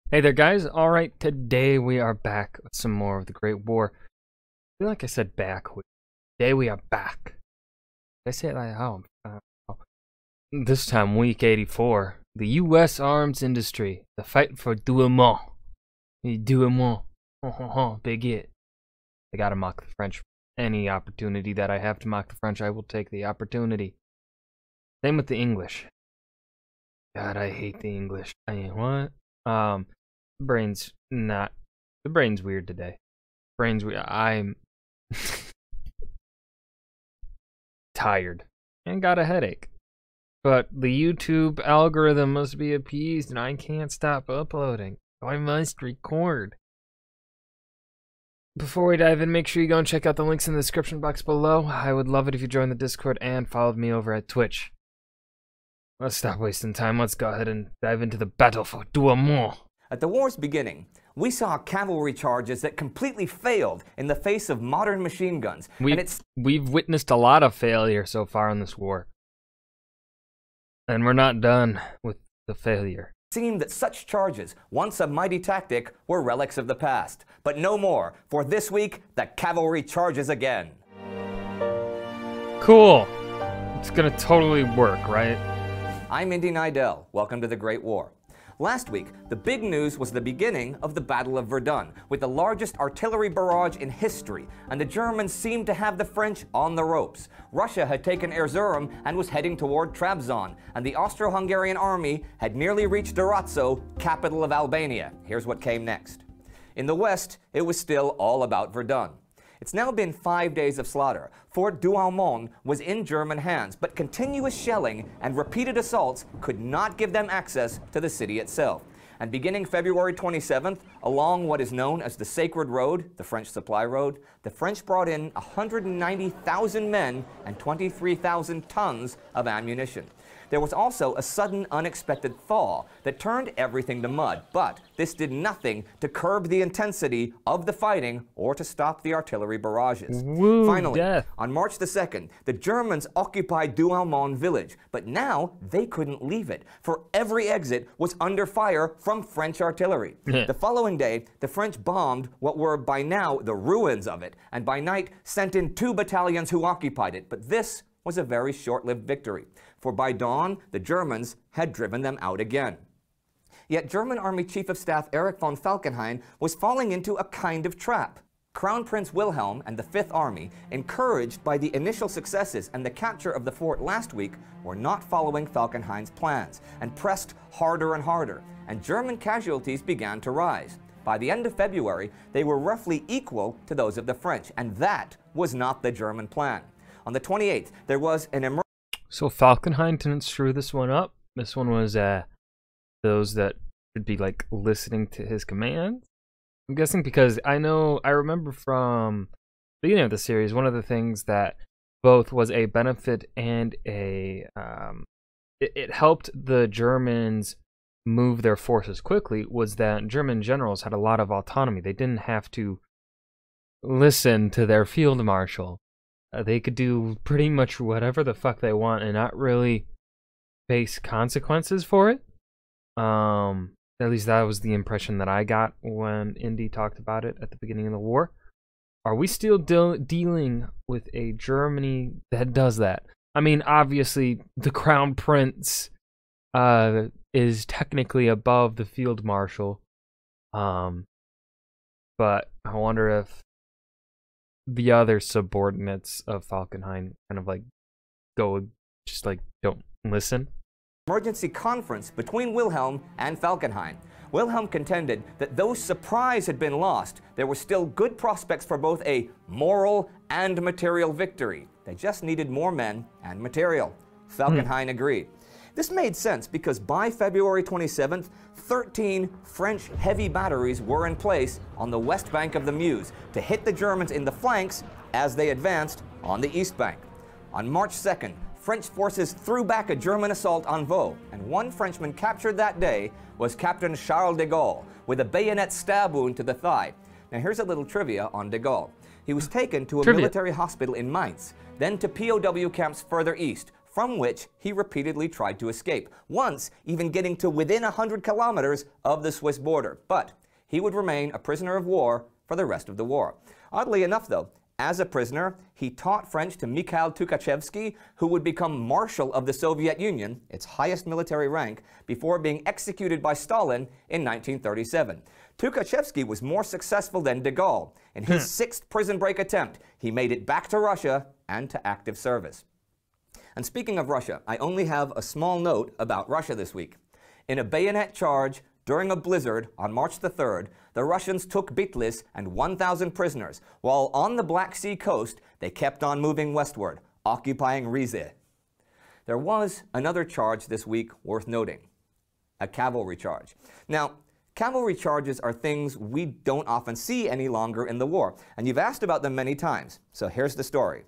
Hey there, guys. All right, today we are back with some more of the Great War. I feel like I said back. Today we are back. Did I say it like how? This time, week 84. The U.S. arms industry. The fight for Douaumont. Douaumont. Big hit. I gotta mock the French. Any opportunity that I have to mock the French, I will take the opportunity. Same with the English. God, I hate the English. What? The brain's weird today. Brain's weird. I'm tired and got a headache. But the YouTube algorithm must be appeased and I can't stop uploading. So I must record. Before we dive in, make sure you go and check out the links in the description box below. I would love it if you joined the Discord and followed me over at Twitch. Let's stop wasting time. Let's go ahead and dive into the battle for Douaumont. At the war's beginning, we saw cavalry charges that completely failed in the face of modern machine guns. We've witnessed a lot of failure so far in this war. And we're not done with the failure. It seemed that such charges, once a mighty tactic, were relics of the past. But no more, for this week, the cavalry charges again. Cool. It's gonna totally work, right? I'm Indy Nidell. Welcome to the Great War. Last week, the big news was the beginning of the Battle of Verdun, with the largest artillery barrage in history, and the Germans seemed to have the French on the ropes. Russia had taken Erzurum and was heading toward Trabzon, and the Austro-Hungarian army had nearly reached Durazzo, capital of Albania. Here's what came next. In the west, it was still all about Verdun. It's now been 5 days of slaughter. Fort Douaumont was in German hands, but continuous shelling and repeated assaults could not give them access to the city itself. And beginning February 27th, along what is known as the Sacred Road, the French Supply Road, the French brought in 190,000 men and 23,000 tons of ammunition. There was also a sudden, unexpected thaw that turned everything to mud, but this did nothing to curb the intensity of the fighting or to stop the artillery barrages. Woo, Finally, death. on March the 2nd, the Germans occupied Douaumont village, but now they couldn't leave it, for every exit was under fire from French artillery. The following day, the French bombed what were by now the ruins of it, and by night sent in 2 battalions who occupied it, but this was a very short-lived victory, for by dawn, the Germans had driven them out again. Yet German Army Chief of Staff Erich von Falkenhayn was falling into a kind of trap. Crown Prince Wilhelm and the Fifth Army, encouraged by the initial successes and the capture of the fort last week, were not following Falkenhayn's plans and pressed harder and harder, and German casualties began to rise. By the end of February, they were roughly equal to those of the French, and that was not the German plan. On the 28th, there was an emergency. So Falkenhayn didn't screw this one up. This one was those that should be like listening to his commands. I'm guessing because I remember from the beginning of the series, one of the things that both was a benefit and a it helped the Germans move their forces quickly was that German generals had a lot of autonomy. They didn't have to listen to their field marshal. They could do pretty much whatever the fuck they want and not really face consequences for it. At least that was the impression that I got when Indy talked about it at the beginning of the war. Are we still dealing with a Germany that does that? I mean, obviously, the Crown Prince is technically above the Field Marshal. But I wonder if the other subordinates of Falkenhayn kind of like don't listen. Emergency conference between Wilhelm and Falkenhayn. Wilhelm contended that though surprise had been lost, there were still good prospects for both a moral and material victory. They just needed more men and material. Falkenhayn agreed. This made sense because by February 27th, 13 French heavy batteries were in place on the west bank of the Meuse to hit the Germans in the flanks as they advanced on the east bank. On March 2nd, French forces threw back a German assault on Vaux, and one Frenchman captured that day was Captain Charles de Gaulle with a bayonet stab wound to the thigh. Now here's a little trivia on de Gaulle. He was taken to a military hospital in Mainz, then to POW camps further east, from which he repeatedly tried to escape, once even getting to within 100 kilometers of the Swiss border. But he would remain a prisoner of war for the rest of the war. Oddly enough, though, as a prisoner, he taught French to Mikhail Tukhachevsky, who would become Marshal of the Soviet Union, its highest military rank, before being executed by Stalin in 1937. Tukhachevsky was more successful than de Gaulle. In his sixth prison break attempt, he made it back to Russia and to active service. And speaking of Russia, I only have a small note about Russia this week. In a bayonet charge during a blizzard on March the 3rd, the Russians took Bitlis and 1,000 prisoners, while on the Black Sea coast, they kept on moving westward, occupying Rize. There was another charge this week worth noting, a cavalry charge. Now, cavalry charges are things we don't often see any longer in the war, and you've asked about them many times, so here's the story.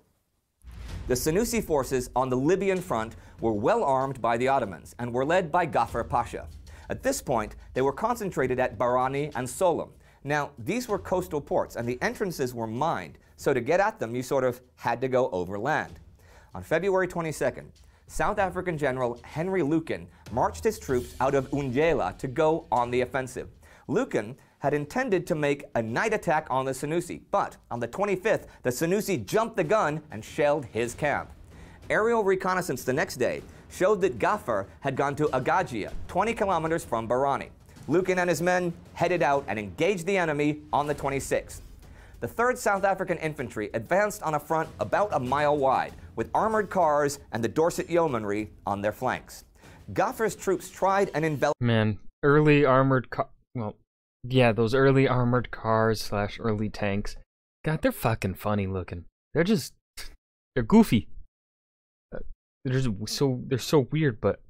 The Senussi forces on the Libyan front were well armed by the Ottomans and were led by Ghaffar Pasha. At this point, they were concentrated at Barani and Solom. Now, these were coastal ports, and the entrances were mined, so to get at them, you sort of had to go over land. On February 22nd, South African General Henry Lucan marched his troops out of Unjela to go on the offensive. Lucan had intended to make a night attack on the Senussi, but on the 25th, the Senussi jumped the gun and shelled his camp. Aerial reconnaissance the next day showed that Ghaffar had gone to Agajia, 20 kilometers from Barani. Lucan and his men headed out and engaged the enemy on the 26th. The 3rd South African Infantry advanced on a front about a mile wide, with armored cars and the Dorset Yeomanry on their flanks. Ghaffar's troops tried and enveloped... Man, early armored car... Well, yeah, those early armored cars / early tanks. God, they're fucking funny looking. They're just... They're goofy. They're so weird, but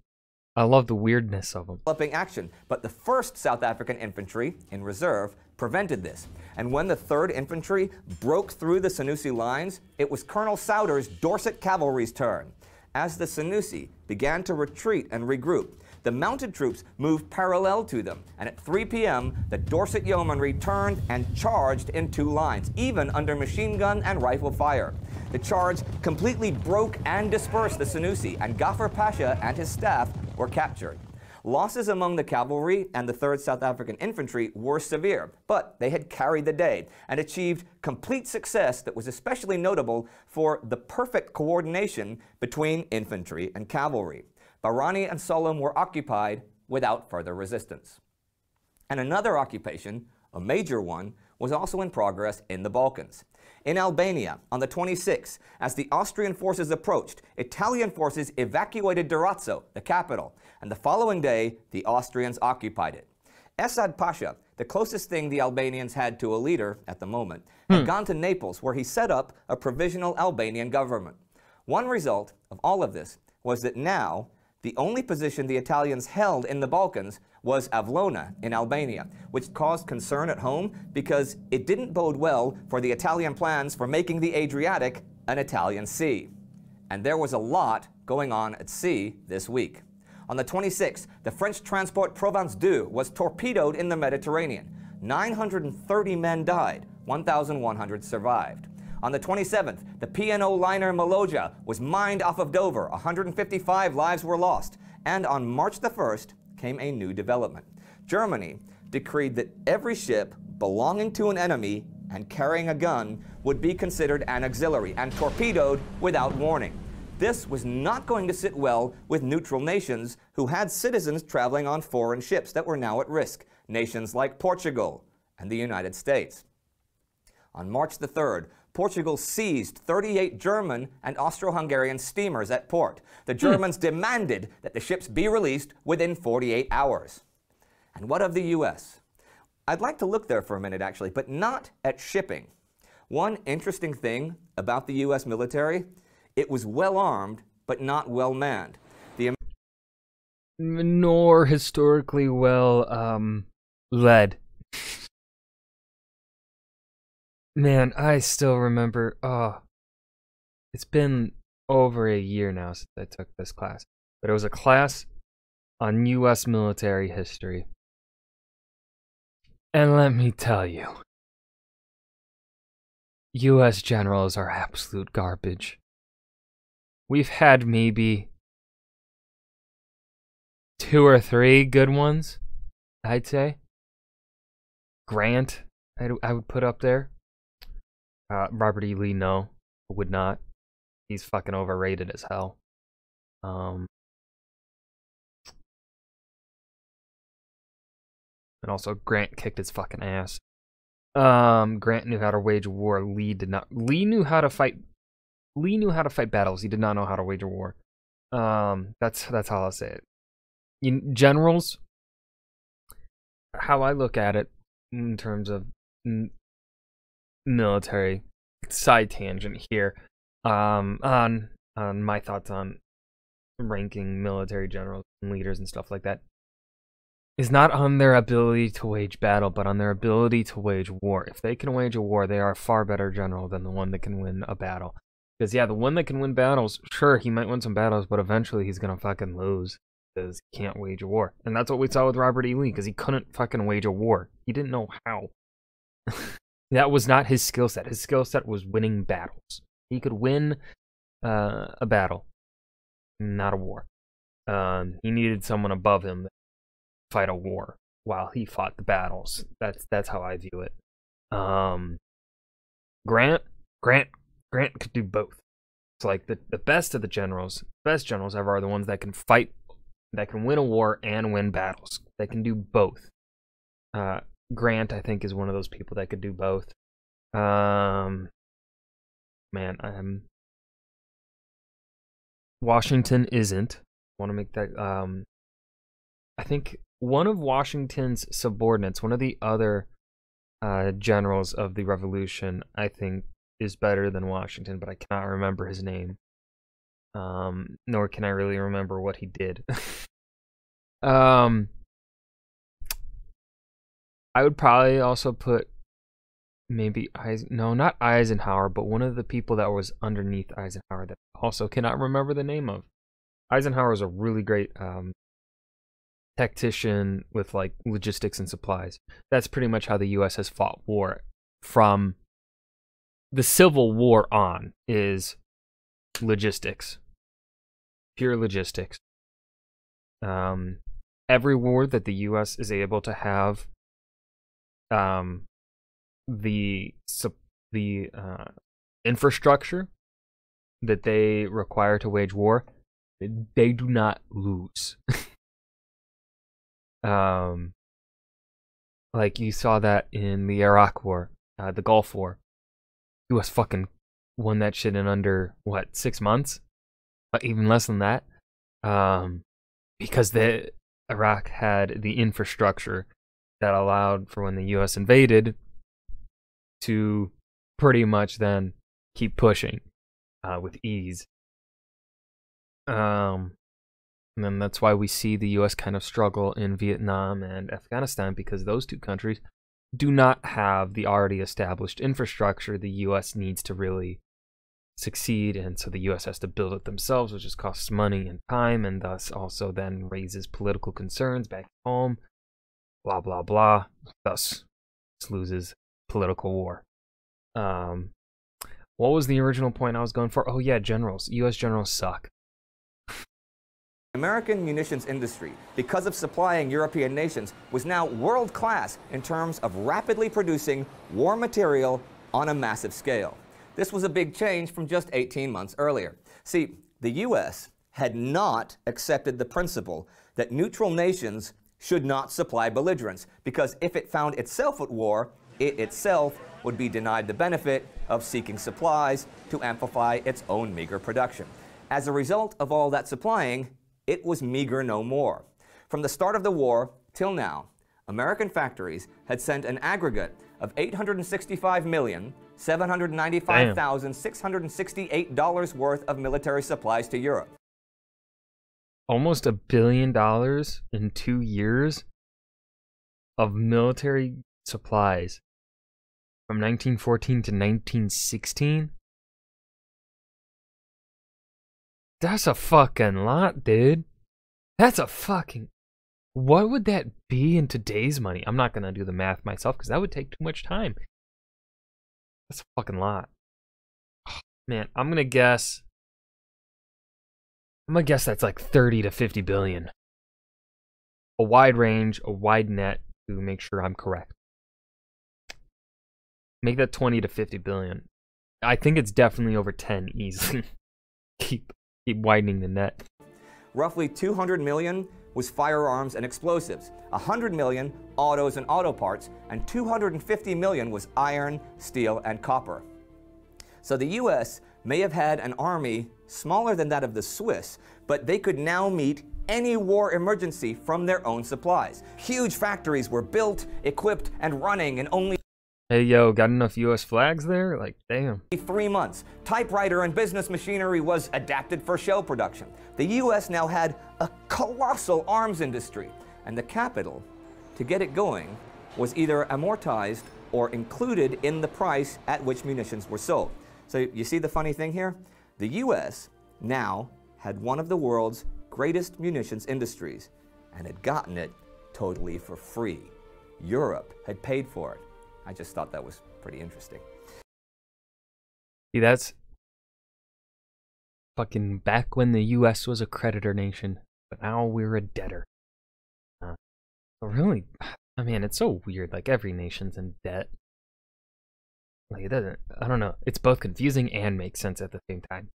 I love the weirdness of them. Developing action, but the 1st South African Infantry, in reserve, prevented this. And when the 3rd Infantry broke through the Senussi lines, it was Colonel Souders' Dorset Cavalry's turn. As the Senussi began to retreat and regroup, the mounted troops moved parallel to them, and at 3 p.m., the Dorset Yeomanry turned and charged in 2 lines, even under machine gun and rifle fire. The charge completely broke and dispersed the Senussi, and Ghaffar Pasha and his staff were captured. Losses among the cavalry and the 3rd South African Infantry were severe, but they had carried the day and achieved complete success that was especially notable for the perfect coordination between infantry and cavalry. Barani and Solom were occupied without further resistance. And another occupation, a major one, was also in progress in the Balkans. In Albania, on the 26th, as the Austrian forces approached, Italian forces evacuated Durazzo, the capital, and the following day, the Austrians occupied it. Esad Pasha, the closest thing the Albanians had to a leader at the moment, had gone to Naples, where he set up a provisional Albanian government. One result of all of this was that now, the only position the Italians held in the Balkans was Avlona in Albania, which caused concern at home because it didn't bode well for the Italian plans for making the Adriatic an Italian sea. And there was a lot going on at sea this week. On the 26th, the French transport Provence 2 was torpedoed in the Mediterranean. 930 men died, 1,100 survived. On the 27th, the P&O liner Maloja was mined off of Dover. 155 lives were lost. And on March the 1st came a new development. Germany decreed that every ship belonging to an enemy and carrying a gun would be considered an auxiliary and torpedoed without warning. This was not going to sit well with neutral nations who had citizens traveling on foreign ships that were now at risk, nations like Portugal and the United States. On March the 3rd, Portugal seized 38 German and Austro-Hungarian steamers at port. The Germans demanded that the ships be released within 48 hours. And what of the U.S.? I'd like to look there for a minute, actually, but not at shipping. One interesting thing about the U.S. military, it was well-armed, but not well-manned. Nor historically well led. Man, I still remember, it's been over a year now since I took this class, but it was a class on U.S. military history. And let me tell you, U.S. generals are absolute garbage. we've had maybe 2 or 3 good ones, I'd say. Grant, I would put up there. Robert E. Lee, no, would not. He's fucking overrated as hell. And also, Grant kicked his fucking ass. Grant knew how to wage a war. Lee did not. Lee knew how to fight. Lee knew how to fight battles. He did not know how to wage a war. That's how I'll say it. Generals, how I look at it in terms of military, side tangent here. On my thoughts on ranking military generals and leaders and stuff like that, is not on their ability to wage battle, but on their ability to wage war. If they can wage a war, they are a far better general than the one that can win a battle. Because, yeah, the one that can win battles, sure, he might win some battles, but eventually he's going to fucking lose because he can't wage a war. And that's what we saw with Robert E. Lee, because he couldn't fucking wage a war. He didn't know how. That was not his skill set. His skill set was winning battles. He could win a battle, not a war. He needed someone above him to fight a war while he fought the battles. That's how I view it. Grant could do both. It's like the best of the generals, best generals ever are the ones that can fight, that can win a war and win battles. They can do both. Grant, I think, is one of those people that could do both. Washington isn't. I want to make that. I think one of Washington's subordinates, one of the other generals of the Revolution, I think, is better than Washington, but I cannot remember his name. Nor can I really remember what he did. I would probably also put maybe not Eisenhower, but one of the people that was underneath Eisenhower that I also cannot remember the name of. Eisenhower is a really great tactician with like logistics and supplies. That's pretty much how the U.S. has fought war from the Civil War on, is logistics, pure logistics. Every war that the U.S. is able to have the infrastructure that they require to wage war, they do not lose. Like you saw that in the Iraq War, the Gulf War. US fucking won that shit in under, what, 6 months? Even less than that. Because Iraq had the infrastructure that allowed for when the US invaded to pretty much then keep pushing with ease. And then that's why we see the US kind of struggle in Vietnam and Afghanistan, because those two countries do not have the already established infrastructure the US needs to really succeed, and so the US has to build it themselves, which just costs money and time, and thus also then raises political concerns back home, blah blah blah, thus loses political war. What was the original point I was going for? Oh yeah, generals. US generals suck. American munitions industry, because of supplying European nations, was now world-class in terms of rapidly producing war material on a massive scale. This was a big change from just 18 months earlier. See, the U.S. had not accepted the principle that neutral nations should not supply belligerents, because if it found itself at war, it itself would be denied the benefit of seeking supplies to amplify its own meager production. As a result of all that supplying, it was meager no more. From the start of the war till now, American factories had sent an aggregate of $865,795,668 worth of military supplies to Europe. Almost $1 billion in 2 years of military supplies from 1914 to 1916? That's a fucking lot, dude. That's a fucking... What would that be in today's money? I'm not going to do the math myself because that would take too much time. That's a fucking lot. Oh, man, I'm going to guess I'm gonna guess that's like 30 to 50 billion. A wide range, a wide net to make sure I'm correct. Make that 20 to 50 billion. I think it's definitely over 10 easily. keep widening the net. Roughly 200 million was firearms and explosives, 100 million autos and auto parts, and 250 million was iron, steel, and copper. So the US may have had an army smaller than that of the Swiss, but they could now meet any war emergency from their own supplies. Huge factories were built, equipped, and running in only Hey yo, got enough US flags there? Like, damn. 3 months. Typewriter and business machinery was adapted for shell production. The US now had a colossal arms industry, and the capital, to get it going, was either amortized or included in the price at which munitions were sold. So you see the funny thing here? The US now had one of the world's greatest munitions industries, and had gotten it totally for free. Europe had paid for it. I just thought that was pretty interesting. See, that's fucking back when the US was a creditor nation, but now we're a debtor. Really, I mean, it's so weird. Like, every nation's in debt. Like, it doesn't, I don't know. It's both confusing and makes sense at the same time.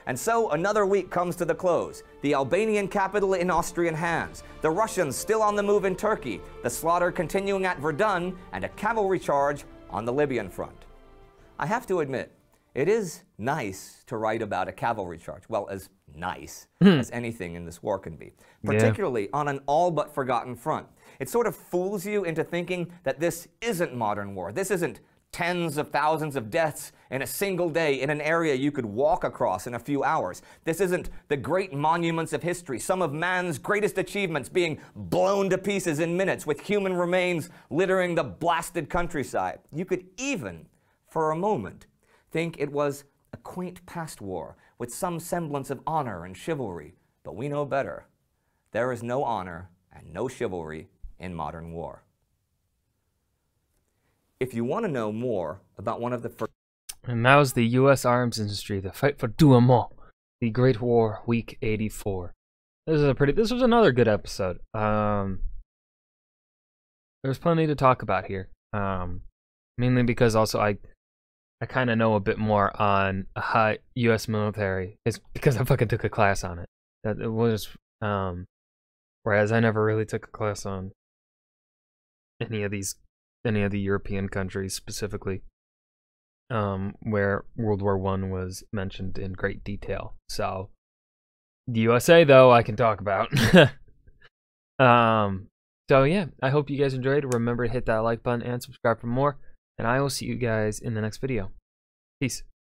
And so another week comes to the close. The Albanian capital in Austrian hands, the Russians still on the move in Turkey, the slaughter continuing at Verdun, and a cavalry charge on the Libyan front. I have to admit, it is nice to write about a cavalry charge. Well, as nice as anything in this war can be, particularly on an all but forgotten front. It sort of fools you into thinking that this isn't modern war. This isn't tens of thousands of deaths in a single day in an area you could walk across in a few hours. This isn't the great monuments of history, some of man's greatest achievements being blown to pieces in minutes with human remains littering the blasted countryside. You could even, for a moment, think it was a quaint past war with some semblance of honor and chivalry. But we know better. There is no honor and no chivalry in modern war. If you want to know more about one of the first... And that was the US arms industry, the fight for Douaumont, the Great War, week 84. This was another good episode. There's plenty to talk about here. Mainly because also I kind of know a bit more on US military. It's because I fucking took a class on it. That it was whereas I never really took a class on any of the European countries specifically, where World War I was mentioned in great detail. So the USA, though, I can talk about. So yeah, I hope you guys enjoyed. Remember to hit that like button and subscribe for more, and I will see you guys in the next video. Peace.